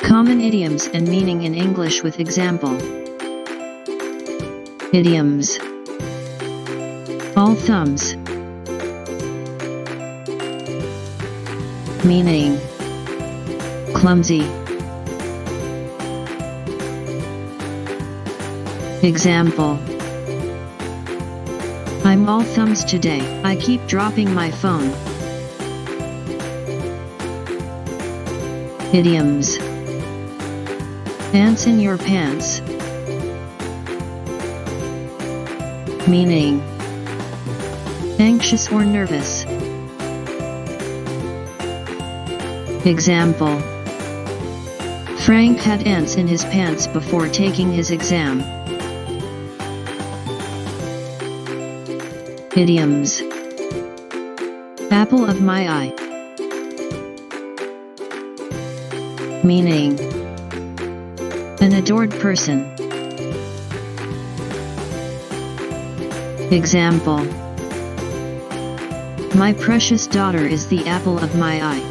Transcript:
Common idioms and meaning in English with example. Idioms. All thumbs. Meaning. Clumsy. Example. I'm all thumbs today, I keep dropping my phone. Idioms. Ants in your pants. Meaning. Anxious or nervous. Example. Frank had ants in his pants before taking his exam. Idioms. Apple of my eye. Meaning. An adored person. Example. My precious daughter is the apple of my eye.